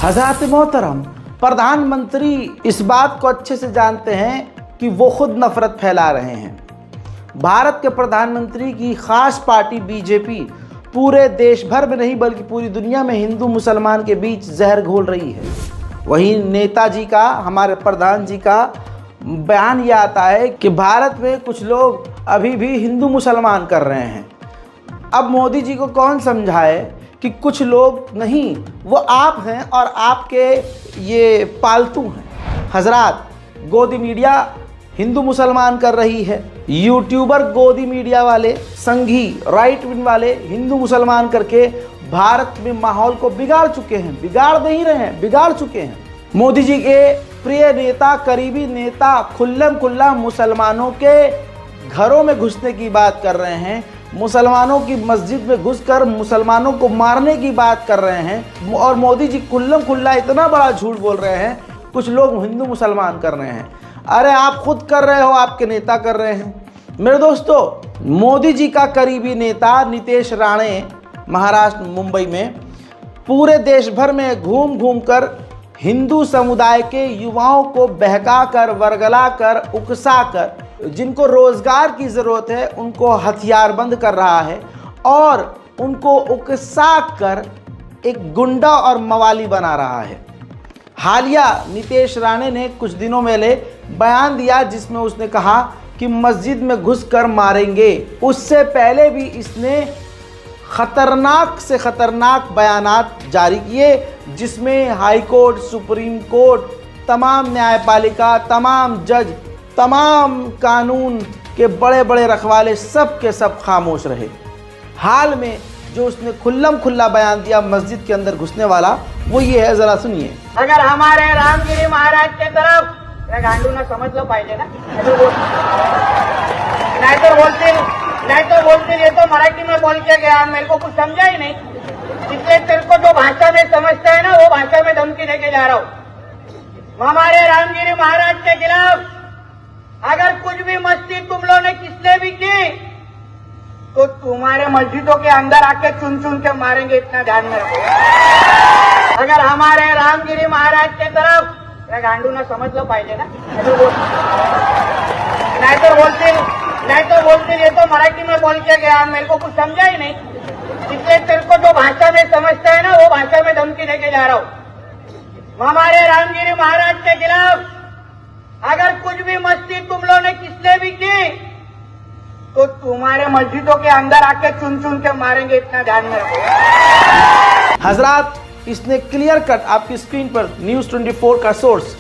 हज़रात मोहतरम, प्रधानमंत्री इस बात को अच्छे से जानते हैं कि वो खुद नफरत फैला रहे हैं। भारत के प्रधानमंत्री की खास पार्टी बीजेपी पूरे देश भर में नहीं बल्कि पूरी दुनिया में हिंदू मुसलमान के बीच जहर घोल रही है। वहीं नेताजी का, हमारे प्रधान जी का बयान यह आता है कि भारत में कुछ लोग अभी भी हिंदू मुसलमान कर रहे हैं। अब मोदी जी को कौन समझाए कि कुछ लोग नहीं, वो आप हैं और आपके ये पालतू हैं। हजरात, गोदी मीडिया हिंदू मुसलमान कर रही है। यूट्यूबर गोदी मीडिया वाले, संघी राइट विंग वाले हिंदू मुसलमान करके भारत में माहौल को बिगाड़ चुके हैं। बिगाड़ नहीं रहे हैं, बिगाड़ चुके हैं। मोदी जी के प्रिय नेता, करीबी नेता खुल्लम खुल्ला मुसलमानों के घरों में घुसने की बात कर रहे हैं, मुसलमानों की मस्जिद में घुसकर मुसलमानों को मारने की बात कर रहे हैं। और मोदी जी खुल्लम खुल्ला इतना बड़ा झूठ बोल रहे हैं, कुछ लोग हिंदू मुसलमान कर रहे हैं। अरे आप खुद कर रहे हो, आपके नेता कर रहे हैं। मेरे दोस्तों, मोदी जी का करीबी नेता नीतीश राणे महाराष्ट्र मुंबई में पूरे देश भर में घूम घूम कर हिंदू समुदाय के युवाओं को बहका कर, वर्गला कर, उकसा कर, जिनको रोजगार की ज़रूरत है उनको हथियारबंद कर रहा है और उनको उकसा कर एक गुंडा और मवाली बना रहा है। हालिया नीतीश राणे ने कुछ दिनों पहले बयान दिया जिसमें उसने कहा कि मस्जिद में घुसकर मारेंगे। उससे पहले भी इसने खतरनाक से खतरनाक बयानात जारी किए जिसमें हाई कोर्ट, सुप्रीम कोर्ट, तमाम न्यायपालिका, तमाम जज, तमाम कानून के बड़े बड़े रखवाले सब के सब खामोश रहे। हाल में जो उसने खुल्लम खुल्ला बयान दिया मस्जिद के अंदर घुसने वाला, वो ये है, जरा सुनिए। अगर हमारे रामगिरी महाराज के तरफ गांडू ना समझ लो पाहिजे ना, नहीं तो बोलते ये तो मराठी में बोल के गया, मेरे को कुछ समझा ही नहीं, इसलिए तेरे को जो भाषा में समझता है ना वो भाषा में धमकी देके जा रहा हूँ। हमारे रामगिरी महाराज के खिलाफ अगर कुछ भी मस्ती तुम लोगों ने किसने भी की तो तुम्हारे मस्जिदों के अंदर आके चुन चुन के मारेंगे, इतना ध्यान में रखो। अगर हमारे रामगिरी महाराज के तरफ गांडू ना समझ लो पाहिजे ना, नहीं तो बोलते ये तो मराठी में बोल के गया, मेरे को कुछ समझा ही नहीं, इसलिए तेरे को जो भाषा में समझता है ना वो भाषा में धमकी देके जा रहा हूँ। हमारे रामगिरी महाराज के खिलाफ अगर कुछ भी मस्ती तुम लोगों ने किसने भी की तो तुम्हारे मस्जिदों के अंदर आके चुन चुन के मारेंगे, इतना ध्यान में रखो। हजरात, इसने क्लियर कट आपकी स्क्रीन पर न्यूज़ 24 का सोर्स,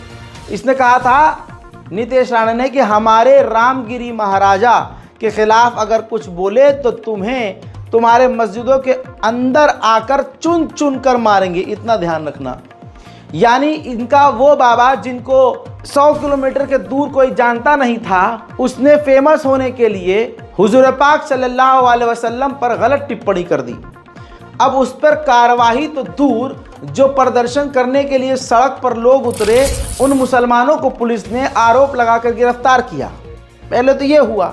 इसने कहा था नीतीश राणे ने कि हमारे रामगिरी महाराजा के खिलाफ अगर कुछ बोले तो तुम्हें तुम्हारे मस्जिदों के अंदर आकर चुन चुन कर मारेंगे, इतना ध्यान रखना। यानी इनका वो बाबा जिनको 100 किलोमीटर के दूर कोई जानता नहीं था, उसने फेमस होने के लिए हुजूर पाक सल्लल्लाहु अलैहि वसल्लम पर गलत टिप्पणी कर दी। अब उस पर कार्रवाई तो दूर, जो प्रदर्शन करने के लिए सड़क पर लोग उतरे उन मुसलमानों को पुलिस ने आरोप लगाकर गिरफ्तार किया। पहले तो ये हुआ,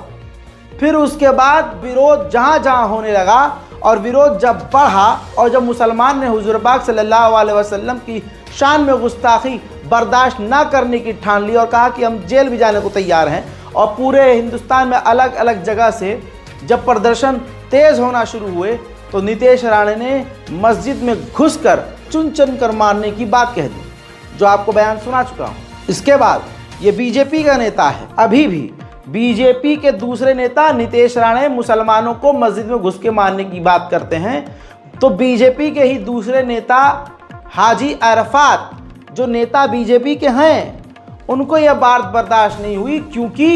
फिर उसके बाद विरोध जहाँ जहाँ होने लगा और विरोध जब बढ़ा और जब मुसलमान ने हुजूर पाक सल्लल्लाहु अलैहि वसल्लम की शान में गुस्ताखी बर्दाश्त ना करने की ठान ली और कहा कि हम जेल भी जाने को तैयार हैं, और पूरे हिंदुस्तान में अलग अलग जगह से जब प्रदर्शन तेज़ होना शुरू हुए तो नीतीश राणे ने मस्जिद में घुसकर चुन चुन कर मारने की बात कह दी, जो आपको बयान सुना चुका हूँ। इसके बाद ये बीजेपी का नेता है, अभी भी बीजेपी के दूसरे नेता नीतीश राणे मुसलमानों को मस्जिद में घुस के मारने की बात करते हैं, तो बीजेपी के ही दूसरे नेता हाजी अरफात, जो नेता बीजेपी के हैं, उनको यह बात बर्दाश्त नहीं हुई, क्योंकि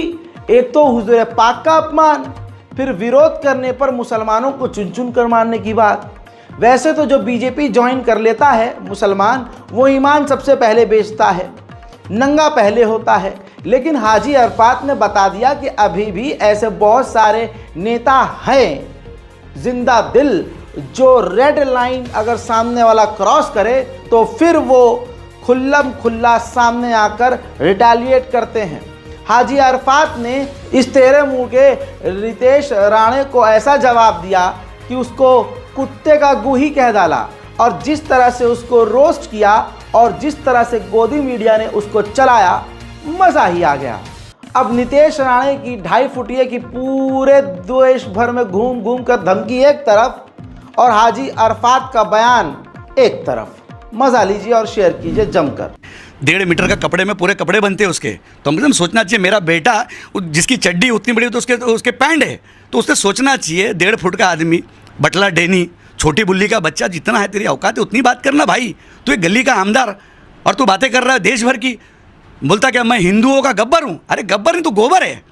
एक तो हुजूर पाक का अपमान, फिर विरोध करने पर मुसलमानों को चुन चुन कर मारने की बात। वैसे तो जो बीजेपी ज्वाइन कर लेता है मुसलमान, वो ईमान सबसे पहले बेचता है, नंगा पहले होता है, लेकिन हाजी अरफात ने बता दिया कि अभी भी ऐसे बहुत सारे नेता हैं जिंदा दिल, जो रेड लाइन अगर सामने वाला क्रॉस करे तो फिर वो खुल्लम खुल्ला सामने आकर रिटेलिएट करते हैं। हाजी अरफात ने इस तेरे मुंह के नीतीश राणे को ऐसा जवाब दिया कि उसको कुत्ते का गू ही कह डाला। और जिस तरह से उसको रोस्ट किया और जिस तरह से गोदी मीडिया ने उसको चलाया, मज़ा ही आ गया। अब नितेश राणे की 2.5 फुटिया की पूरे देश भर में घूम घूम कर धमकी एक तरफ और हाजी अरफात का बयान एक तरफ। मज़ा लीजिए और शेयर कीजिए जमकर। 1.5 मीटर का कपड़े में पूरे कपड़े बनते हैं उसके, तो मतलब सोचना चाहिए मेरा बेटा जिसकी चड्डी उतनी बड़ी तो उसके पैंट है, तो उससे सोचना चाहिए 1.5 फुट का आदमी, बटला डेनी, छोटी बुल्ली का बच्चा, जितना है तेरी औकात है उतनी बात करना भाई। तू एक गली का आमदार और तू बातें कर रहा है देश भर की, बोलता क्या मैं हिंदुओं का गब्बर हूँ। अरे गब्बर नहीं, तू गोबर है।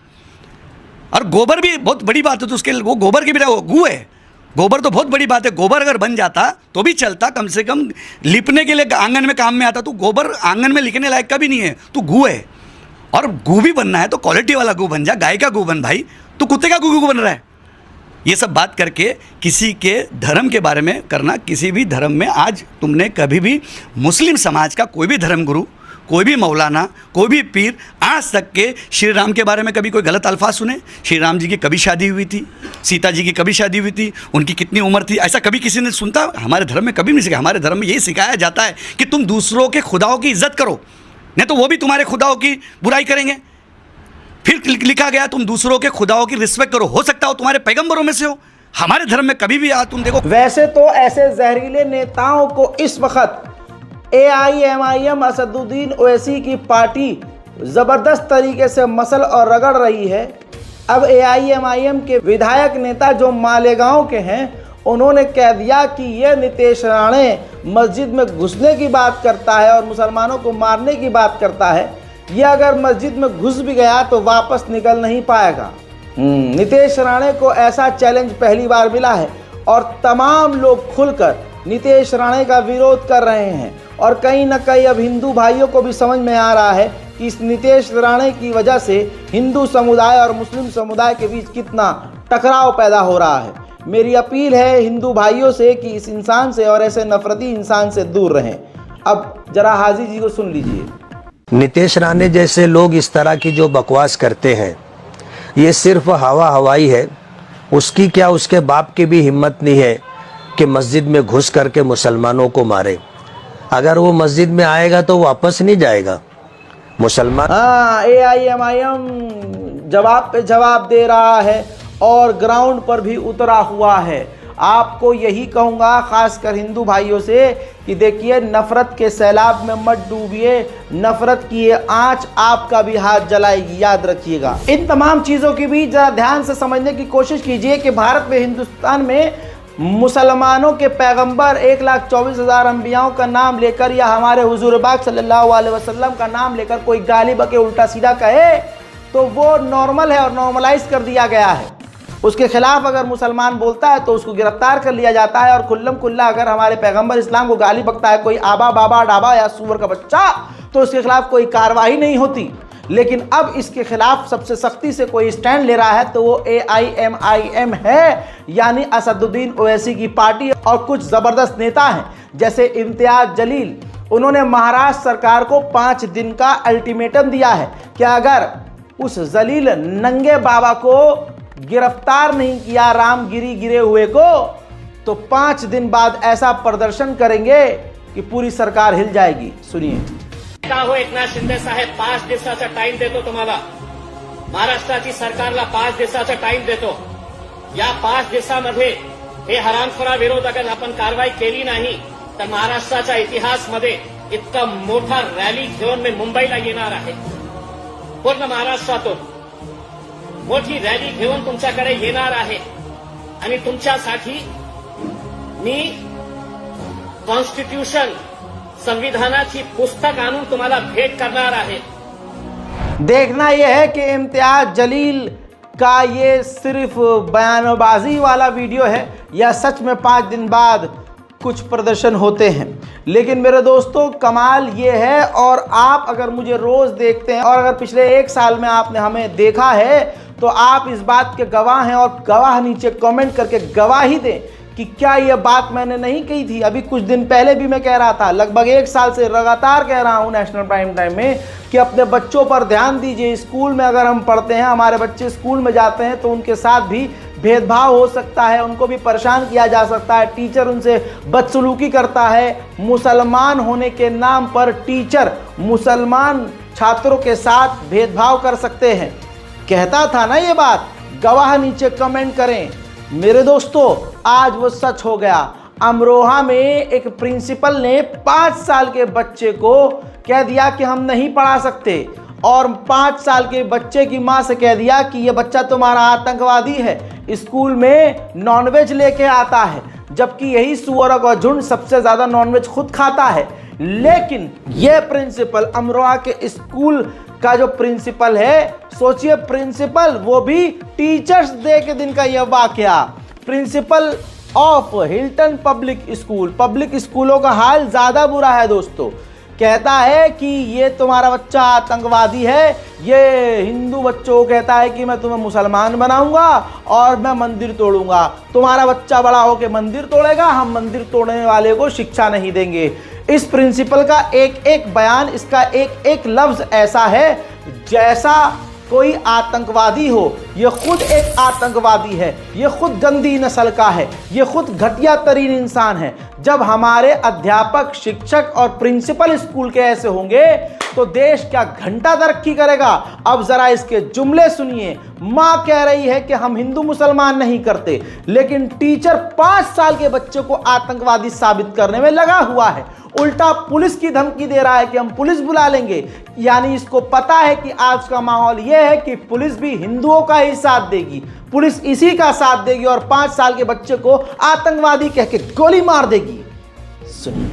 और गोबर भी बहुत बड़ी बात है, तो उसके वो गोबर की भी वो गू है। गोबर तो बहुत बड़ी बात है, गोबर अगर बन जाता तो भी चलता, कम से कम लिपने के लिए आंगन में काम में आता। तू गोबर आंगन में लिखने लायक का भी नहीं है, तू गू है। और गू भी बनना है तो क्वालिटी वाला गू बन जा, गाय का गू बन भाई, तू कुत्ते का गू बन रहा है। ये सब बात करके किसी के धर्म के बारे में करना, किसी भी धर्म में आज तुमने कभी भी मुस्लिम समाज का कोई भी धर्मगुरु, कोई भी मौलाना, कोई भी पीर आज तक के श्री राम के बारे में कभी कोई गलत अल्फाज सुने? श्री राम जी की कभी शादी हुई थी, सीता जी की कभी शादी हुई थी, उनकी कितनी उम्र थी, ऐसा कभी किसी ने सुनता? हमारे धर्म में कभी नहीं सिखाया। हमारे धर्म में यही सिखाया जाता है कि तुम दूसरों के खुदाओं की इज्जत करो, नहीं तो वो भी तुम्हारे खुदाओं की बुराई करेंगे। फिर लिखा गया तुम दूसरों के खुदाओं की रिस्पेक्ट करो, हो सकता हो तुम्हारे पैगंबरों में से हो। हमारे धर्म में कभी भी तुम देखो। वैसे तो ऐसे जहरीले नेताओं को इस वक्त AIMIM असदुद्दीन ओवैसी की पार्टी जबरदस्त तरीके से मसल और रगड़ रही है। अब AIMIM के विधायक नेता जो मालेगांव के हैं, उन्होंने कह दिया कि यह नितेश राणे मस्जिद में घुसने की बात करता है और मुसलमानों को मारने की बात करता है। यह अगर मस्जिद में घुस भी गया तो वापस निकल नहीं पाएगा। नितेश राणे को ऐसा चैलेंज पहली बार मिला है और तमाम लोग खुलकर नितेश राणे का विरोध कर रहे हैं। और कहीं ना कहीं अब हिंदू भाइयों को भी समझ में आ रहा है कि इस नितेश राणे की वजह से हिंदू समुदाय और मुस्लिम समुदाय के बीच कितना टकराव पैदा हो रहा है। मेरी अपील है हिंदू भाइयों से कि इस इंसान से और ऐसे नफरती इंसान से दूर रहें। अब जरा हाजी जी को सुन लीजिए। नितेश राणे जैसे लोग इस तरह की जो बकवास करते हैं, ये सिर्फ हवाई है। उसकी क्या उसके बाप की भी हिम्मत नहीं है कि मस्जिद में घुस करके मुसलमानों को मारे। अगर वो मस्जिद में आएगा तो वापस नहीं जाएगा मुसलमान। AIMIM जवाब पे जवाब दे रहा है और ग्राउंड पर भी उतरा हुआ है। आपको यही कहूँगा खासकर हिंदू भाइयों से कि देखिए, नफरत के सैलाब में मत डूबिए। नफरत की ये आँच आपका भी हाथ जलाएगी, याद रखिएगा। इन तमाम चीज़ों की भी जरा ध्यान से समझने की कोशिश कीजिए कि भारत में, हिंदुस्तान में मुसलमानों के पैगंबर 1,24,000 अंबियाओं का नाम लेकर या हमारे हुजूर पाक सल्लल्लाहु अलैहि वसल्लम का नाम लेकर कोई गाली बके उल्टा सीधा कहे तो वो नॉर्मल है और नॉर्मलाइज कर दिया गया है। उसके खिलाफ अगर मुसलमान बोलता है तो उसको गिरफ्तार कर लिया जाता है। और खुल्लम खुल्ला अगर हमारे पैगंबर इस्लाम को गाली बकता है कोई आबा बाबा डाबा या सूअर का बच्चा, तो उसके खिलाफ कोई कार्रवाई नहीं होती। लेकिन अब इसके खिलाफ सबसे सख्ती से कोई स्टैंड ले रहा है तो वो AIMIM है, यानी असदुद्दीन ओवैसी की पार्टी। और कुछ ज़बरदस्त नेता हैं जैसे इम्तियाज जलील, उन्होंने महाराष्ट्र सरकार को 5 दिन का अल्टीमेटम दिया है कि अगर उस जलील नंगे बाबा को गिरफ्तार नहीं किया, रामगिरी गिरे हुए को, तो 5 दिन बाद ऐसा प्रदर्शन करेंगे कि पूरी सरकार हिल जाएगी। सुनिए। हो एकनाथ शिंदे साहेब 5 दिवसाचा टाइम देतो तुम्हाला, महाराष्ट्राची सरकारला 5 दिवसाचा टाइम देतो। या 5 दिवसामध्ये हे हरामखोरा विरोधकांना आपण कारवाई केली नाही तर महाराष्ट्राच्या इतिहासमध्ये इतका मोठा रॅली घेऊन मी मुंबईला येणार आहे। पूर्ण महाराष्ट्रातून मोठी रॅली घेऊन तुमच्याकडे येणार आहे आणि तुमच्यासाठी मी कॉन्स्टिट्यूशन, संविधानाची पुस्तक आणून तुम्हाला भेट करणार आहे। देखना यह है कि इम्तियाज जलील का ये सिर्फ बयानबाजी वाला वीडियो है या सच में 5 दिन बाद कुछ प्रदर्शन होते हैं। लेकिन मेरे दोस्तों, कमाल ये है, और आप अगर मुझे रोज़ देखते हैं और अगर पिछले 1 साल में आपने हमें देखा है तो आप इस बात के गवाह हैं। और गवाह नीचे कमेंट करके गवाही दें कि क्या ये बात मैंने नहीं कही थी। अभी कुछ दिन पहले भी मैं कह रहा था, लगभग 1 साल से लगातार कह रहा हूँ नेशनल प्राइम टाइम में कि अपने बच्चों पर ध्यान दीजिए। स्कूल में अगर हम पढ़ते हैं, हमारे बच्चे स्कूल में जाते हैं तो उनके साथ भी भेदभाव हो सकता है, उनको भी परेशान किया जा सकता है, टीचर उनसे बदसलूकी करता है। मुसलमान होने के नाम पर टीचर मुसलमान छात्रों के साथ भेदभाव कर सकते हैं। कहता था ना ये बात, गवाह नीचे कमेंट करें। मेरे दोस्तों, आज वो सच हो गया। अमरोहा में एक प्रिंसिपल ने 5 साल के बच्चे को कह दिया कि हम नहीं पढ़ा सकते, और 5 साल के बच्चे की मां से कह दिया कि ये बच्चा तुम्हारा आतंकवादी है, स्कूल में नॉनवेज लेके आता है, जबकि यही सुअरों का झुंड सबसे ज्यादा नॉनवेज खुद खाता है। लेकिन यह प्रिंसिपल, अमरोहा के स्कूल का जो प्रिंसिपल है, सोचिए प्रिंसिपल, वो भी टीचर्स डे के दिन का यह वाकया, प्रिंसिपल ऑफ हिल्टन पब्लिक स्कूलों का हाल ज्यादा बुरा है दोस्तों। कहता है कि ये तुम्हारा बच्चा आतंकवादी है, ये हिंदू बच्चों को कहता है कि मैं तुम्हें मुसलमान बनाऊंगा और मैं मंदिर तोड़ूंगा, तुम्हारा बच्चा बड़ा होकर मंदिर तोड़ेगा, हम मंदिर तोड़ने वाले को शिक्षा नहीं देंगे। इस प्रिंसिपल का एक एक बयान, इसका एक एक लफ्ज ऐसा है जैसा कोई आतंकवादी हो। ये खुद एक आतंकवादी है, ये खुद गंदी नस्ल का है, ये खुद घटिया तरीन इंसान है। जब हमारे अध्यापक, शिक्षक और प्रिंसिपल स्कूल के ऐसे होंगे तो देश क्या घंटा तरक्की करेगा। अब जरा इसके जुमले सुनिए। मां कह रही है कि हम हिंदू मुसलमान नहीं करते, लेकिन टीचर 5 साल के बच्चे को आतंकवादी साबित करने में लगा हुआ है। उल्टा पुलिस की धमकी दे रहा है कि हम पुलिस बुला लेंगे। यानी इसको पता है कि आज का माहौल यह है कि पुलिस भी हिंदुओं का ही साथ देगी, पुलिस इसी का साथ देगी और 5 साल के बच्चे को आतंकवादी कह के गोली मार देगी। सुनिए।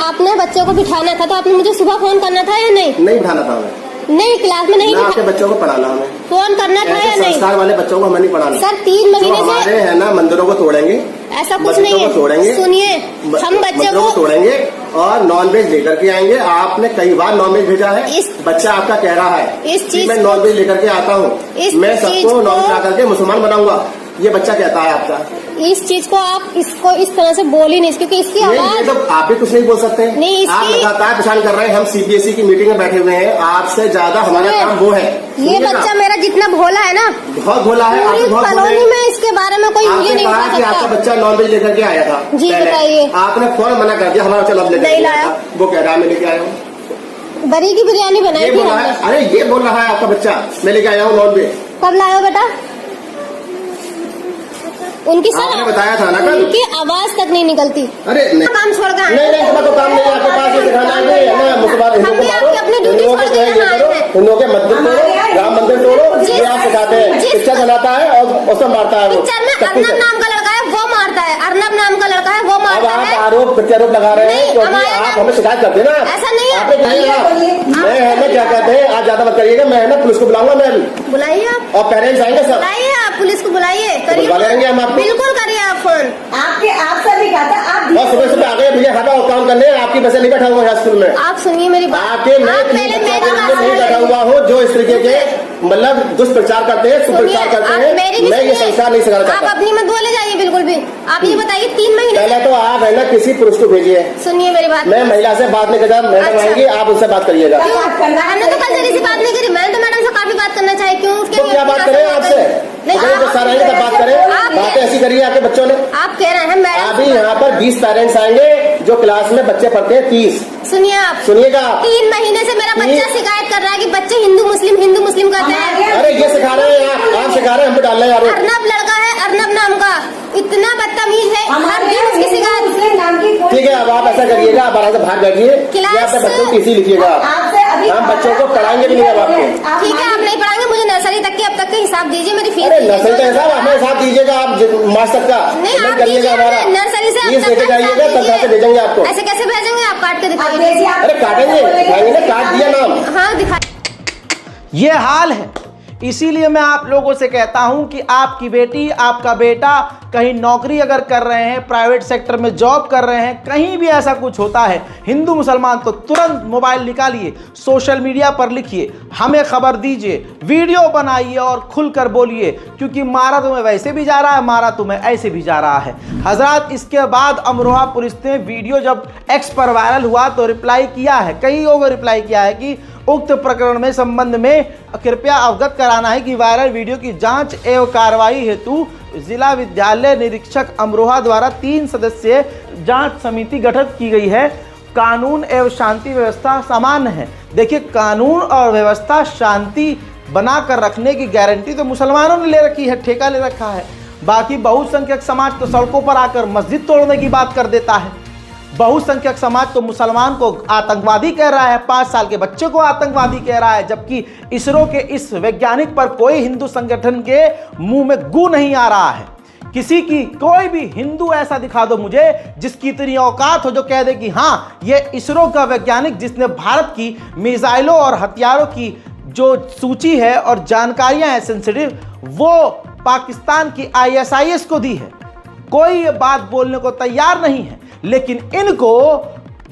आपने बच्चों को बिठाना था तो आपने मुझे सुबह फोन करना था या नहीं? नहीं बिठाना था हमें। नहीं, क्लास में नहीं आपके बच्चों को पढ़ाना हमें। फोन करना था या नहीं? संस्कार वाले बच्चों को हमें नहीं पढ़ाना। सर 3 महीने से हमारे है ना, मंदिरों को तोड़ेंगे, ऐसा कुछ नहीं है। सुनिए, हम बच्चे को तोड़ेंगे और नॉनवेज लेकर के आएंगे। आपने कई बार नॉनवेज भेजा है, बच्चा आपका कह रहा है इस चीज मैं नॉनवेज लेकर के आता हूँ, मैं सबको नॉनवेज ला करके मुसलमान बनाऊंगा, ये बच्चा कहता है आपका। इस चीज को आप इसको इस तरह से बोल ही नहीं, क्योंकि इसकी आवाज, तो आप भी कुछ नहीं बोल सकते। नहीं, आप लगातार परेशान कर रहे हैं। हम सीबीएसई की मीटिंग में बैठे हुए हैं, आपसे ज्यादा हमारा काम वो है। ये बच्चा मेरा जितना भोला है ना, बहुत भोला है। पूरी कॉलोनी में इसके बारे में कोई ये नहीं बता सकता। आपका बच्चा नॉनवेज लेकर के आया था। जी बताइए। आपने फौरन मना कर दिया, हमारा बच्चा लव लेकर नहीं आया। वो कह रहा है मैं लेके आया हूँ, बरी की बिरयानी बनाई थी हमने। अरे ये बोल रहा है आपका बच्चा मैं लेके आया हूँ नॉनवेज। कब लाए हो बेटा? उनकी सर बताया था ना कल, उनकी आवाज तक नहीं निकलती। अरे नहीं, काम छोड़ कर नहीं, तो काम नहीं आपके पास, ये सिखाना है मुसलमान हिंदुओं के मंदिर तोड़ो, राम मंदिर तोड़ो, ये आप सिखाते हैं। पिक्चर बनाता है और उसको मारता है। पिक्चर में अर्नब नाम का लड़का है वो मारता है, अर्नब नाम का लड़का है वो मारता है। आरोप प्रत्यारोप लगा रहे हैं क्योंकि आप हमें शिकायत करते हैं ना। ऐसा नहीं है। मैं है ना, क्या कहते हैं, आज ज्यादा मत करिएगा। मैं है ना पुलिस को बुलाऊंगा। मैं अभी बुलाइए आप, और पेरेंट्स आएंगे सब, बुलाइए आप पुलिस को, बुलाइए, बुला लेंगे हम आपको। बिल्कुल करिए आप फोन। आपसे भी कहता आप सुबह सुबह आ गए भैया खाता और काम करने, आपकी वजह नहीं बैठा हुआ है स्कूल में। आप सुनिए मेरी बात। आपके मैं नहीं बैठा हुआ हूँ जो इस तरीके के मतलब दुष्प्रचार करते हैं, सुप्रचार करते हैं। मैं ये संस्कार नहीं सिखाना चाहता। आप अपनी मत बोले जाइए बिल्कुल भी। आप ये बताइए 3 महीने पहले तो आप है ना किसी पुरुष को भेजिए। सुनिए मेरी बात। मैं महिला से बात नहीं करता, मैडम आएंगी, आप उनसे बात करिएगा। मैंने तो कल जरी से बात नहीं करी, मैंने तो मैडम से काफी बात करना चाहिए। क्यों? तो क्या बात करें आपसे? सारा आएंगे तब बात करें। बातें ऐसी करिए आपके बच्चों ने। आप कह रहे हैं मैडम, अभी यहाँ पर 20 पेरेंट्स आएंगे जो क्लास में बच्चे पढ़ते हैं 30। सुनिए आप, सुनिएगा। 3 महीने से मेरा बच्चा शिकायत कर रहा है कि बच्चे हिंदू मुस्लिम करते हैं। अरे ये सिखा रहे हैं आप सिखा रहे हैं, हम पे डाल रहे हैं। अर्नब लड़का है, अर्नब नाम का, इतना बदतमीज है, हर दिन उसकी शिकायत। ठीक है, अब आप ऐसा करिएगा, आप आराम से बाहर बैठिए, अपने बच्चों की इसी लिखिएगा। हम बच्चों को पढ़ाएंगे भी नहीं अब आपको। ठीक है, आप नहीं पढ़ाएंगे, मुझे नर्सरी तक के अब तक के हिसाब दीजिए, मेरी फीस। अरे नर्सरी का हिसाब हमें हिसाब दीजिएगा, आप मास्टर का नहीं करिएगा। हमारा नर्सरी से फीस लेके जाइएगा, तब से भेजेंगे आपको। ऐसे कैसे भेजेंगे? आप काट के दिखाइए। अरे काटेंगे, दिखाएंगे ना, काट दिया नाम। हाँ दिखा। ये हाल है। इसीलिए मैं आप लोगों से कहता हूं कि आपकी बेटी, आपका बेटा कहीं नौकरी अगर कर रहे हैं, प्राइवेट सेक्टर में जॉब कर रहे हैं, कहीं भी ऐसा कुछ होता है हिंदू मुसलमान, तो तुरंत मोबाइल निकालिए, सोशल मीडिया पर लिखिए, हमें खबर दीजिए, वीडियो बनाइए और खुलकर बोलिए, क्योंकि मारा तुम्हें वैसे भी जा रहा है, मारा तुम्हें ऐसे भी जा रहा है। हजरात, इसके बाद अमरोहा पुलिस ने वीडियो जब एक्स पर वायरल हुआ तो रिप्लाई किया है, कई लोगों को रिप्लाई किया है कि उक्त प्रकरण में संबंध में कृपया अवगत कराना है कि वायरल वीडियो की जांच एवं कार्रवाई हेतु जिला विद्यालय निरीक्षक अमरोहा द्वारा 3 सदस्यीय जांच समिति गठित की गई है। कानून एवं शांति व्यवस्था सामान्य है। देखिए, कानून और व्यवस्था शांति बनाकर रखने की गारंटी तो मुसलमानों ने ले रखी है, ठेका ले रखा है। बाकी बहुसंख्यक समाज तो सड़कों पर आकर मस्जिद तोड़ने की बात कर देता है। बहुसंख्यक समाज तो मुसलमान को आतंकवादी कह रहा है, 5 साल के बच्चे को आतंकवादी कह रहा है, जबकि इसरो के इस वैज्ञानिक पर कोई हिंदू संगठन के मुंह में गू नहीं आ रहा है। किसी की कोई भी हिंदू ऐसा दिखा दो मुझे जिसकी इतनी औकात हो जो कह दे कि हाँ, ये इसरो का वैज्ञानिक जिसने भारत की मिसाइलों और हथियारों की जो सूची है और जानकारियां हैं सेंसिटिव, वो पाकिस्तान की ISIS को दी है। कोई ये बात बोलने को तैयार नहीं है। लेकिन इनको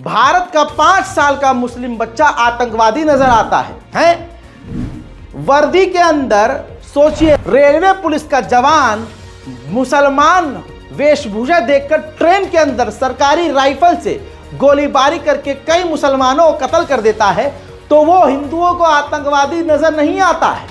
भारत का 5 साल का मुस्लिम बच्चा आतंकवादी नजर आता है? वर्दी के अंदर सोचिए, रेलवे पुलिस का जवान मुसलमान वेशभूषा देखकर ट्रेन के अंदर सरकारी राइफल से गोलीबारी करके कई मुसलमानों को कत्ल कर देता है, तो वो हिंदुओं को आतंकवादी नजर नहीं आता है।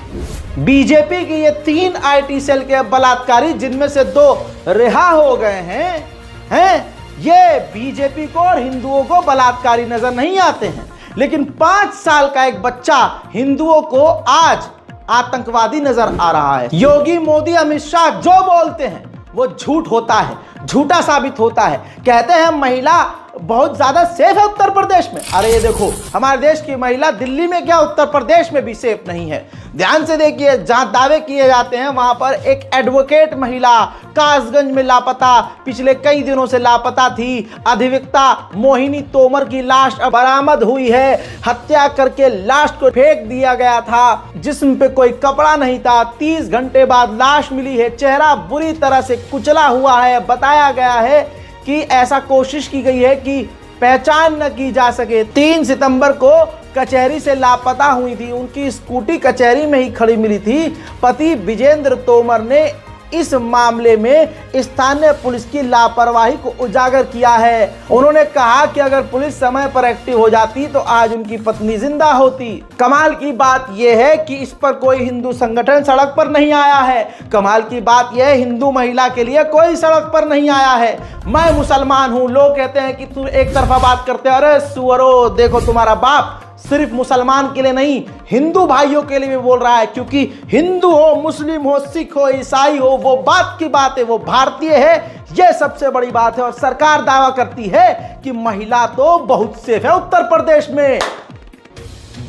बीजेपी की ये 3 IT सेल के बलात्कारी, जिनमें से 2 रिहा हो गए हैं, ये बीजेपी को और हिंदुओं को बलात्कारी नजर नहीं आते हैं। लेकिन 5 साल का एक बच्चा हिंदुओं को आज आतंकवादी नजर आ रहा है। योगी, मोदी, अमित शाह जो बोलते हैं वो झूठ होता है, झूठा साबित होता है। कहते हैं महिला बहुत ज्यादा सेफ है उत्तर प्रदेश में। अरे ये देखो, हमारे देश की महिला दिल्ली में क्या उत्तर प्रदेश में भी सेफ नहीं है। ध्यान से देखिए, जहां दावे किए जाते हैं वहां पर एक एडवोकेट महिला कासगंज में लापता, पिछले कई दिनों से लापता थी। अधिवक्ता मोहिनी तोमर की लाश अब बरामद हुई है। हत्या करके लाश को फेंक दिया गया था, जिस्म पे कोई कपड़ा नहीं था। 30 घंटे बाद लाश मिली है, चेहरा बुरी तरह से कुचला हुआ है। बताया गया है कि ऐसा कोशिश की गई है कि पहचान न की जा सके। 3 सितंबर को कचहरी से लापता हुई थी, उनकी स्कूटी कचहरी में ही खड़ी मिली थी। पति विजेंद्र तोमर ने इस मामले में स्थानीय पुलिस की लापरवाही को उजागर किया है। उन्होंने कहा कि अगर पुलिस समय पर एक्टिव हो जाती तो आज उनकी पत्नी जिंदा होती। कमाल की बात यह है कि इस पर कोई हिंदू संगठन सड़क पर नहीं आया है। कमाल की बात यह है, हिंदू महिला के लिए कोई सड़क पर नहीं आया है। मैं मुसलमान हूं, लोग कहते हैं कि तू एक तरफा बात करते हो। अरे सुअरो, देखो तुम्हारा बाप सिर्फ मुसलमान के लिए नहीं, हिंदू भाइयों के लिए भी बोल रहा है। क्योंकि हिंदू हो, मुस्लिम हो, सिख हो, ईसाई हो, वो बात की बात है, वो भारतीय है, यह सबसे बड़ी बात है। और सरकार दावा करती है कि महिला तो बहुत सेफ है उत्तर प्रदेश में।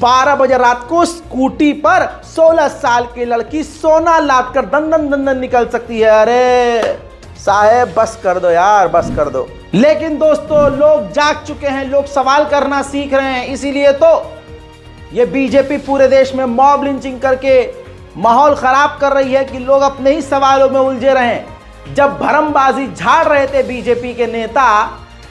12 बजे रात को स्कूटी पर 16 साल की लड़की सोना लाद कर दंदन दंदन निकल सकती है। अरे साहेब बस कर दो यार, बस कर दो। लेकिन दोस्तों, लोग जाग चुके हैं, लोग सवाल करना सीख रहे हैं। इसीलिए तो ये बीजेपी पूरे देश में मॉब लिंचिंग करके माहौल खराब कर रही है कि लोग अपने ही सवालों में उलझे रहें। जब भरमबाजी झाड़ रहे थे बीजेपी के नेता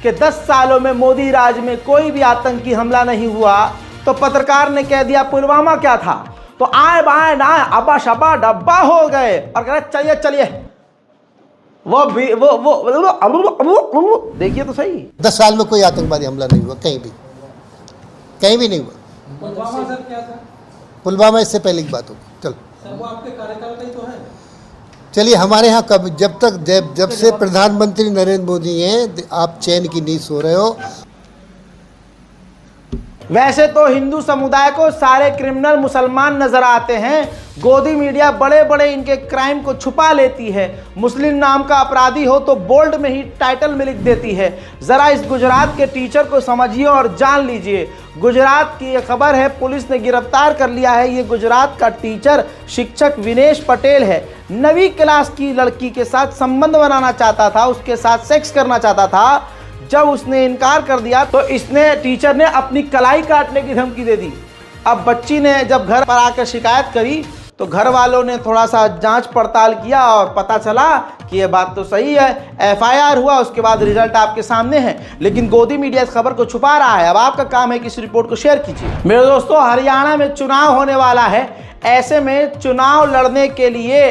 कि 10 सालों में मोदी राज में कोई भी आतंकी हमला नहीं हुआ, तो पत्रकार ने कह दिया पुलवामा क्या था, तो आए बाएं ना अब्बा शब्बा डब्बा हो गए और कह रहे चलिए चलिए। वो देखिए तो सही, 10 साल में कोई आतंकवादी हमला नहीं हुआ कहीं भी नहीं हुआ। पुलवामा सर क्या था? पुलवामा इससे पहले की बात होगी। चल सर, वो आपके कार्यकाल का ही तो है। चलिए, हमारे यहाँ कब जब से प्रधानमंत्री नरेंद्र मोदी हैं, आप चैन की नींद सो रहे हो। वैसे तो हिंदू समुदाय को सारे क्रिमिनल मुसलमान नजर आते हैं। गोदी मीडिया बड़े बड़े इनके क्राइम को छुपा लेती है। मुस्लिम नाम का अपराधी हो तो बोल्ड में ही टाइटल में लिख देती है। जरा इस गुजरात के टीचर को समझिए और जान लीजिए। गुजरात की ये खबर है, पुलिस ने गिरफ्तार कर लिया है। ये गुजरात का टीचर शिक्षक विनेश पटेल है। 9वीं क्लास की लड़की के साथ संबंध बनाना चाहता था, उसके साथ सेक्स करना चाहता था। जब उसने इनकार कर दिया तो टीचर ने अपनी कलाई काटने की धमकी दे दी। अब बच्ची ने जब घर पर आकर शिकायत करी तो घर वालों ने थोड़ा सा जांच पड़ताल किया और पता चला कि ये बात तो सही है। FIR हुआ, उसके बाद रिजल्ट आपके सामने है। लेकिन गोदी मीडिया इस खबर को छुपा रहा है। अब आपका काम है कि इस रिपोर्ट को शेयर कीजिए। मेरे दोस्तों, हरियाणा में चुनाव होने वाला है। ऐसे में चुनाव लड़ने के लिए,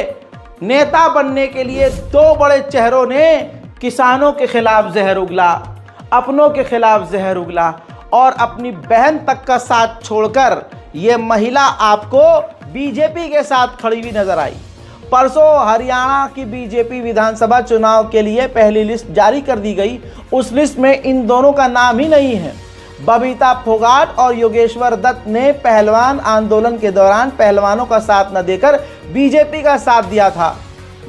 नेता बनने के लिए 2 बड़े चेहरों ने किसानों के खिलाफ जहर उगला, अपनों के खिलाफ जहर उगला और अपनी बहन तक का साथ छोड़कर ये महिला आपको बीजेपी के साथ खड़ी हुई नजर आई। परसों हरियाणा की बीजेपी विधानसभा चुनाव के लिए पहली लिस्ट जारी कर दी गई। उस लिस्ट में इन दोनों का नाम ही नहीं है। बबीता फोगाट और योगेश्वर दत्त ने पहलवान आंदोलन के दौरान पहलवानों का साथ न देकर बीजेपी का साथ दिया था।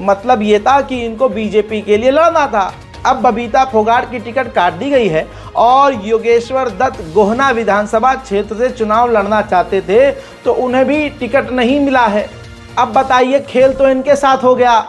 मतलब ये था कि इनको बीजेपी के लिए लड़ना था। अब बबीता फोगाट की टिकट काट दी गई है और योगेश्वर दत्त गोहना विधानसभा क्षेत्र से चुनाव लड़ना चाहते थे तो उन्हें भी टिकट नहीं मिला है। अब बताइए, खेल तो इनके साथ हो गया।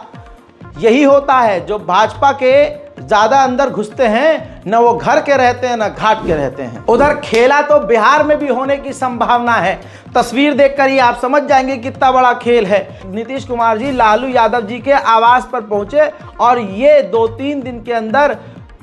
यही होता है, जो भाजपा के ज्यादा अंदर घुसते हैं न वो घर के रहते हैं न घाट के रहते हैं। उधर खेला तो बिहार में भी होने की संभावना है। तस्वीर देखकर ही आप समझ जाएंगे कितना बड़ा खेल है। नीतीश कुमार जी लालू यादव जी के आवास पर पहुंचे और ये 2-3 दिन के अंदर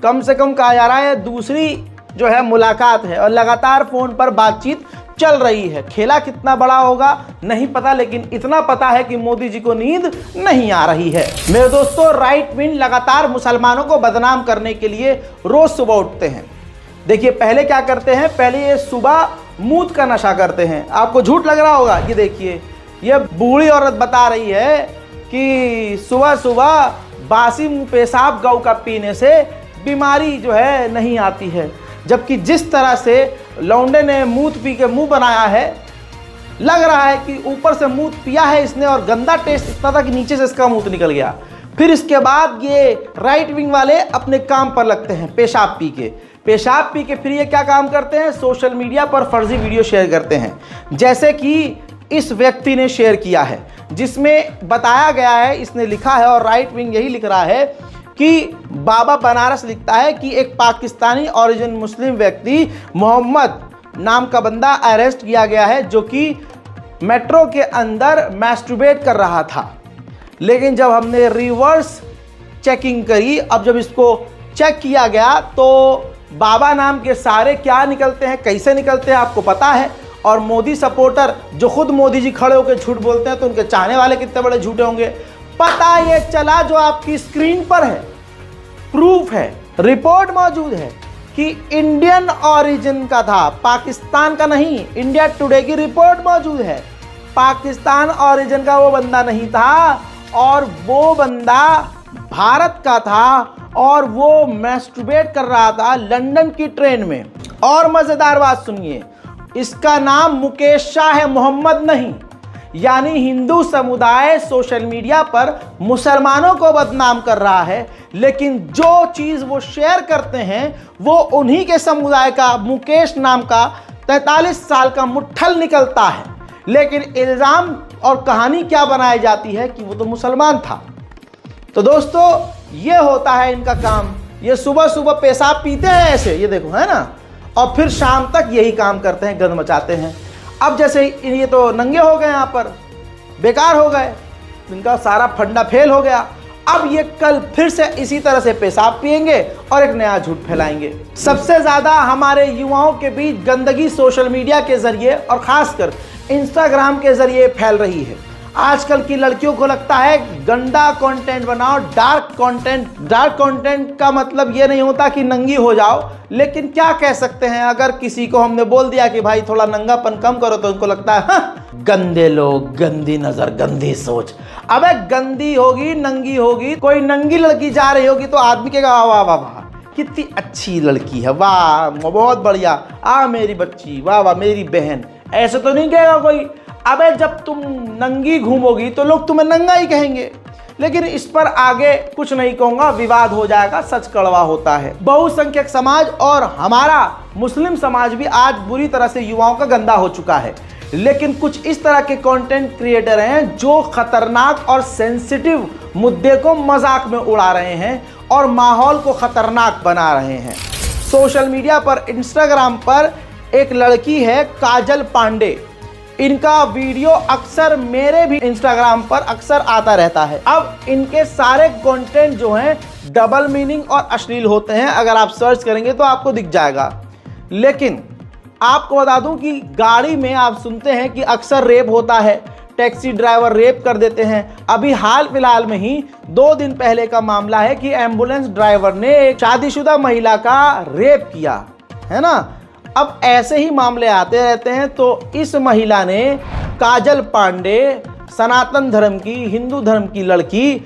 कम से कम कहा जा रहा है दूसरी जो है मुलाकात है और लगातार फोन पर बातचीत चल रही है। खेला कितना बड़ा होगा नहीं पता, लेकिन इतना पता है कि मोदी जी को नींद नहीं आ रही है। मेरे दोस्तों, राइट विंग लगातार मुसलमानों को बदनाम करने के लिए रोज सुबह उठते हैं। देखिए पहले क्या करते हैं, पहले ये सुबह मूत का नशा करते हैं। आपको झूठ लग रहा होगा, ये देखिए ये बूढ़ी औरत बता रही है कि सुबह सुबह बासी पेशाब गौ का पीने से बीमारी जो है नहीं आती है। जबकि जिस तरह से लौंडे ने मूत पी के मुंह बनाया है, लग रहा है कि ऊपर से मूत पिया है इसने और गंदा टेस्ट इतना था कि नीचे से इसका मूत निकल गया। फिर इसके बाद ये राइट विंग वाले अपने काम पर लगते हैं पेशाब पी के फिर ये क्या काम करते हैं, सोशल मीडिया पर फर्जी वीडियो शेयर करते हैं। जैसे कि इस व्यक्ति ने शेयर किया है जिसमें बताया गया है, इसने लिखा है और राइट विंग यही लिख रहा है कि बाबा बनारस लिखता है कि एक पाकिस्तानी ओरिजिन मुस्लिम व्यक्ति मोहम्मद नाम का बंदा अरेस्ट किया गया है जो कि मेट्रो के अंदर मैस्टरबेट कर रहा था। लेकिन जब हमने रिवर्स चेकिंग करी, अब जब इसको चेक किया गया तो बाबा नाम के सारे क्या निकलते हैं, कैसे निकलते हैं आपको पता है। और मोदी सपोर्टर जो खुद मोदी जी खड़े होकर झूठ बोलते हैं तो उनके चाहने वाले कितने बड़े झूठे होंगे। पता ये चला, जो आपकी स्क्रीन पर है, प्रूफ है, रिपोर्ट मौजूद है कि इंडियन ओरिजिन का था, पाकिस्तान का नहीं। इंडिया टुडे की रिपोर्ट मौजूद है। पाकिस्तान ओरिजिन का वो बंदा नहीं था और वो बंदा भारत का था और वो मैस्टरबेट कर रहा था लंदन की ट्रेन में। और मजेदार बात सुनिए, इसका नाम मुकेश शाह है, मोहम्मद नहीं। यानी हिंदू समुदाय सोशल मीडिया पर मुसलमानों को बदनाम कर रहा है, लेकिन जो चीज वो शेयर करते हैं वो उन्हीं के समुदाय का मुकेश नाम का 43 साल का मुट्ठल निकलता है। लेकिन इल्जाम और कहानी क्या बनाई जाती है कि वो तो मुसलमान था। तो दोस्तों ये होता है इनका काम। ये सुबह सुबह पेशाब पीते हैं ऐसे, ये देखो है ना, और फिर शाम तक यही काम करते हैं, गंद मचाते हैं। अब जैसे ये तो नंगे हो गए, यहाँ पर बेकार हो गए, इनका सारा फंडा फेल हो गया। अब ये कल फिर से इसी तरह से पेशाब पिएंगे और एक नया झूठ फैलाएंगे। सबसे ज्यादा हमारे युवाओं के बीच गंदगी सोशल मीडिया के जरिए और खासकर इंस्टाग्राम के जरिए फैल रही है। आजकल की लड़कियों को लगता है गंदा कंटेंट बनाओ, डार्क कंटेंट। डार्क कंटेंट का मतलब ये नहीं होता कि नंगी हो जाओ, लेकिन क्या कह सकते हैं, अगर किसी को हमने बोल दिया कि भाई थोड़ा नंगापन कम करो तो उनको लगता है हाँ, गंदे लोग, गंदी नजर, गंदी सोच। अबे गंदी होगी, नंगी होगी, कोई नंगी लड़की जा रही होगी तो आदमी कहेगा वाह वाह वाह कितनी अच्छी लड़की है, वाह बहुत बढ़िया, आ मेरी बच्ची, वाह वाह मेरी बहन। ऐसे तो नहीं कहेगा कोई। अबे जब तुम नंगी घूमोगी तो लोग तुम्हें नंगा ही कहेंगे। लेकिन इस पर आगे कुछ नहीं कहूंगा, विवाद हो जाएगा, सच कड़वा होता है। बहुसंख्यक समाज और हमारा मुस्लिम समाज भी आज बुरी तरह से युवाओं का गंदा हो चुका है। लेकिन कुछ इस तरह के कंटेंट क्रिएटर हैं जो खतरनाक और सेंसिटिव मुद्दे को मजाक में उड़ा रहे हैं और माहौल को खतरनाक बना रहे हैं। सोशल मीडिया पर, इंस्टाग्राम पर एक लड़की है काजल पांडे। इनका वीडियो अक्सर मेरे भी इंस्टाग्राम पर अक्सर आता रहता है। अब इनके सारे कंटेंट जो हैं डबल मीनिंग और अश्लील होते हैं, अगर आप सर्च करेंगे तो आपको दिख जाएगा। लेकिन आपको बता दूं कि गाड़ी में आप सुनते हैं कि अक्सर रेप होता है, टैक्सी ड्राइवर रेप कर देते हैं। अभी हाल फिलहाल में ही 2 दिन पहले का मामला है कि एम्बुलेंस ड्राइवर ने एक शादीशुदा महिला का रेप किया, है ना। अब ऐसे ही मामले आते रहते हैं। तो इस महिला ने, काजल पांडे, सनातन धर्म की, हिंदू धर्म की लड़की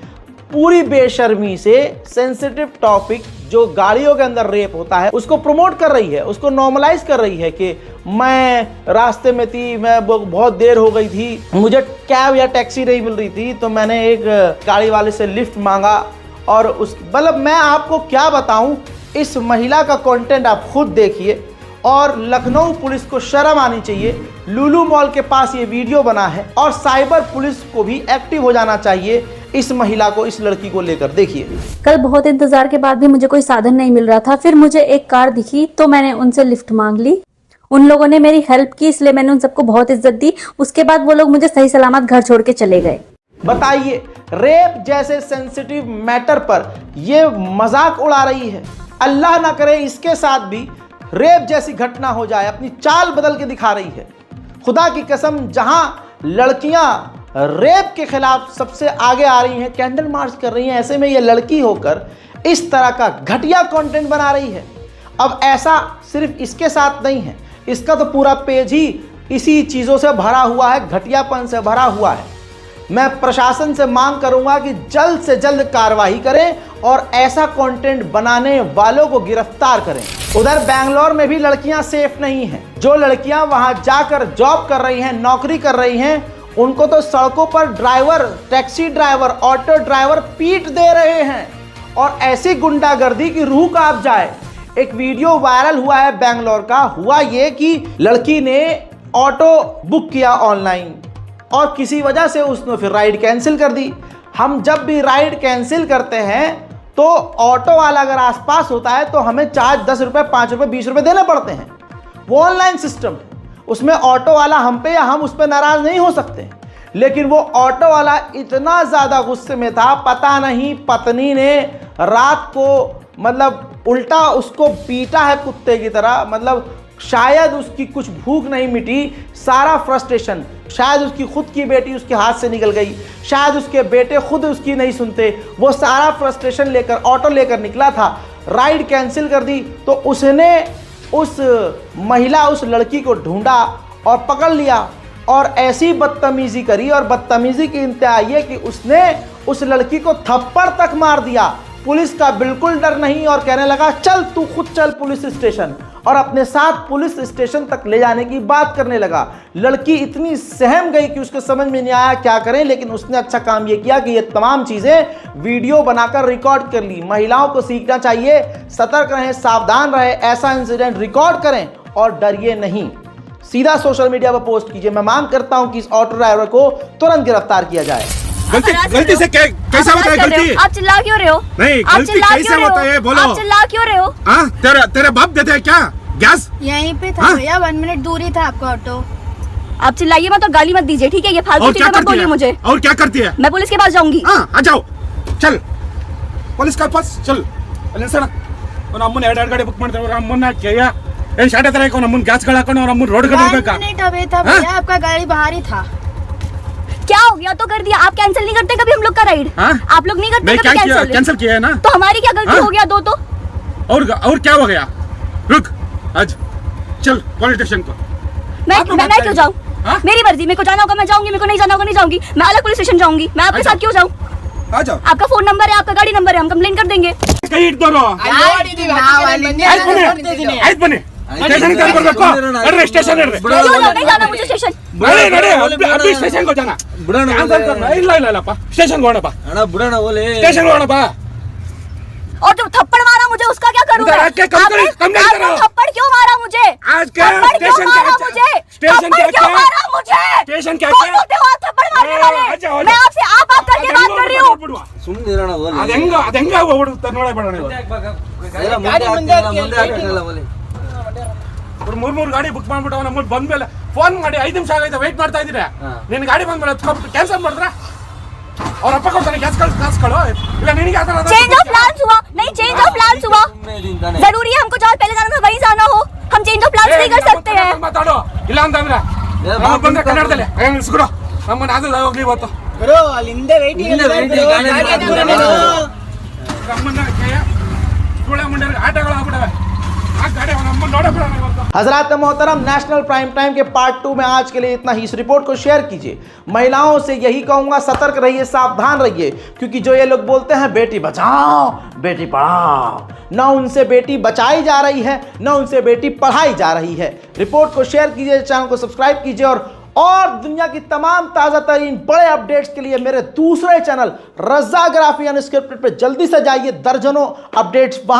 पूरी बेशर्मी से सेंसिटिव टॉपिक जो गाड़ियों के अंदर रेप होता है उसको प्रमोट कर रही है, उसको नॉर्मलाइज कर रही है कि मैं रास्ते में थी, मैं बहुत देर हो गई थी, मुझे कैब या टैक्सी नहीं मिल रही थी तो मैंने एक गाड़ी वाले से लिफ्ट मांगा। और उस मतलब मैं आपको क्या बताऊं, इस महिला का कंटेंट आप खुद देखिए। और लखनऊ पुलिस को शर्म आनी चाहिए, लुलु मॉल के पास ये वीडियो बना है और साइबर पुलिस को भी एक्टिव हो जाना चाहिए इस महिला को, इस लड़की को लेकर। देखिए, कल बहुत इंतजार के बाद भी मुझे कोई साधन नहीं मिल रहा था, फिर मुझे एक कार दिखी तो मैंने उनसे लिफ्ट मांग ली। उन लोगों ने मेरी हेल्प की, इसलिए मैंने उन सबको बहुत इज्जत दी। उसके बाद वो लोग मुझे सही सलामत घर छोड़ के चले गए। बताइए, रेप जैसे सेंसिटिव मैटर पर ये मजाक उड़ा रही है। अल्लाह ना करे इसके साथ भी रेप जैसी घटना हो जाए, अपनी चाल बदल के दिखा रही है। खुदा की कसम, जहां लड़कियां रेप के खिलाफ सबसे आगे आ रही हैं, कैंडल मार्च कर रही हैं, ऐसे में ये लड़की होकर इस तरह का घटिया कंटेंट बना रही है। अब ऐसा सिर्फ इसके साथ नहीं है, इसका तो पूरा पेज ही इसी चीज़ों से भरा हुआ है, घटियापन से भरा हुआ है। मैं प्रशासन से मांग करूंगा कि जल्द से जल्द कार्रवाई करें और ऐसा कंटेंट बनाने वालों को गिरफ्तार करें। उधर बेंगलोर में भी लड़कियां सेफ नहीं हैं। जो लड़कियां वहां जाकर जॉब कर रही हैं, नौकरी कर रही हैं, उनको तो सड़कों पर driver, taxi driver, auto driver पीट दे रहे हैं और ऐसी गुंडागर्दी की रूह कांप जाए। एक वीडियो वायरल हुआ है बेंगलोर का। हुआ ये कि लड़की ने ऑटो बुक किया ऑनलाइन और किसी वजह से उसने फिर राइड कैंसिल कर दी। हम जब भी राइड कैंसिल करते हैं तो ऑटो वाला अगर आसपास होता है तो हमें चार्ज 10 रुपये, 5 रुपये, 20 रुपये देने पड़ते हैं। वो ऑनलाइन सिस्टम है, उसमें ऑटो वाला हम पे या हम उस पर नाराज नहीं हो सकते। लेकिन वो ऑटो वाला इतना ज़्यादा गुस्से में था, पता नहीं पत्नी ने रात को मतलब उल्टा उसको पीटा है कुत्ते की तरह। मतलब शायद उसकी कुछ भूख नहीं मिटी, सारा फ्रस्ट्रेशन, शायद उसकी खुद की बेटी उसके हाथ से निकल गई, शायद उसके बेटे खुद उसकी नहीं सुनते, वो सारा फ्रस्ट्रेशन लेकर ऑटो लेकर निकला था, राइड कैंसिल कर दी। तो उसने उस महिला, उस लड़की को ढूंढा और पकड़ लिया और ऐसी बदतमीजी करी। और बदतमीजी की इंतहा ये कि उसने उस लड़की को थप्पड़ तक मार दिया। पुलिस का बिल्कुल डर नहीं और कहने लगा चल तू खुद चल पुलिस स्टेशन, और अपने साथ पुलिस स्टेशन तक ले जाने की बात करने लगा। लड़की इतनी सहम गई कि उसको समझ में नहीं आया क्या करें, लेकिन उसने अच्छा काम ये किया कि ये तमाम चीज़ें वीडियो बनाकर रिकॉर्ड कर ली। महिलाओं को सीखना चाहिए, सतर्क रहें, सावधान रहें, ऐसा इंसिडेंट रिकॉर्ड करें और डरिए नहीं, सीधा सोशल मीडिया पर पोस्ट कीजिए। मैं मांग करता हूं कि इस ऑटो ड्राइवर को तुरंत गिरफ्तार किया जाए। गलती से कैसा होता है? गलती आप चिल्ला क्यों रहे हो? नहीं, गलती कैसे होता है बोलो। आप चिल्ला क्यों रहे हो? हाँ, तेरे बाप देते हैं क्या गैस? यहीं पे था भैया, 1 मिनट दूरी था आपका ऑटो। आप चिल्लाइए मत और गाली मत दीजिए, ठीक है? ये फालतू चीजें मत बोलिए मुझे। और क्या करती है? मैं पुलिस के पास जाऊंगी। आ जाओ, चल पुलिस के पास चल। ನಮ್ಮನ್ನ 2 ಗಾಡಿ ಬುಕ್ ಮಾಡ್ತಾರೆ ನಮ್ಮನ್ನ ಏನ್ ಶಾಟೆ ತರ ನಮ್ಮನ್ನ ಗ್ಯಾಸ್ ಗಳು ಹಾಕೊಂಡು ನಮ್ಮನ್ನ ರೋಡ್ ಗಳು ಹೋಗ್ಬೇಕಾ? भैया आपका गाड़ी बाहर ही था। क्या हो गया तो कर दिया। आप कैंसिल नहीं करते कभी हम लोग का राइड? आप लोग नहीं करते कभी कैंसिल किया है ना? तो हमारी क्या गलती हो गया? दो तो और क्या हो गया? रुक, आज चल पुलिस स्टेशन को। मैं क्यों जाऊँ? मेरी मर्जी, मेरे को जाना होगा मैं जाऊंगी, मेरे को नहीं जाना होगा नहीं जाऊंगी। मैं अलग पुलिस स्टेशन जाऊंगी। मैं आपके साथ क्यों जाऊँ? आ जाओ। आपका फोन नंबर है, आपका गाड़ी नंबर है, हम कंप्लेंट कर देंगे। स्टेशन नहीं जाना मुझे स्टेशन। अभी स्टेशन को जाना। स्टेशन को स्टेशन को। और जो थप्पड़ मारा मुझे उसका क्या करूँगा? आपने थप्पड़ क्यों मारा मुझे? आज क्या स्टेशन मारा मुझे? स्टेशन क्यों मारा मुझे? स्टेशन क्या कौन बोलते हो आप थप्पड़ मारने वाले? मैं आपसे आप करके बात कर रही हूँ। ಮೂರ್ ಗಾಡಿ ಬುಕ್ ಮಾಡ್ಬಿಟ್ಟು ನಮ್ಮ ಬಂದ್ಮೇಲೆ ಫೋನ್ ಮಾಡಿ 5 ನಿಮಿಷ ಆಗೈತೆ ವೇಟ್ ಮಾಡ್ತಾ ಇದ್ದೀರಾ, ನಿನ್ ಗಾಡಿ ಬಂದ್ಮೇಲೆ ಕ್ಯಾನ್ಸಲ್ ಮಾಡಿದ್ರ और अप्पा को गैस करो ಇಲ್ಲ ನಿನಗೆ ಆತರ चेंज ऑफ प्लान्स हुआ नहीं? चेंज ऑफ प्लान्स हुआ जरूरी है हमको? जहाँ पहले जाना था वहीं जाना हो, हम चेंज ऑफ प्लान्स नहीं कर सकते हैं। ಮಾತಾಡೋ ಇಲ್ಲ ಅಂತಂದ್ರೆ ನಾವು ಬಂದ್ರೆ ಕನ್ನಡದಲ್ಲಿ ಇಸ್ಕೊಡು ನಮ್ಮನ್ನ ಅದು ಹೋಗ್ಲಿ ಇವತ್ತು ಬ್ರೋ ಅಲ್ಲಿ ಹಿಂದೆ ವೇಟಿಂಗ್ ನಮ್ಮನ್ನ ಸುಳ್ಳೆ ಮುಂಡೆ ಆಟಗಳು ಆಗ್ಬಿಡವೆ हजरात मोहतरम, नेशनल प्राइम टाइम के पार्ट 2 में आज के लिए इतना ही। इस रिपोर्ट को शेयर कीजिए। महिलाओं से यही कहूंगा, सतर्क रहिए, सावधान रहिए, क्योंकि जो ये लोग बोलते हैं बेटी बचाओ बेटी पढ़ाओ, ना उनसे बेटी बचाई जा रही है, ना उनसे बेटी पढ़ाई जा रही है। रिपोर्ट को शेयर कीजिए, चैनल को सब्सक्राइब कीजिए और दुनिया की तमाम ताज़ा तरीन बड़े अपडेट्स के लिए मेरे दूसरे चैनल रज़ाग्राफी अनस्क्रिप्टेड पे जल्दी से जाइए। दर्जनों अपडेट्स वहां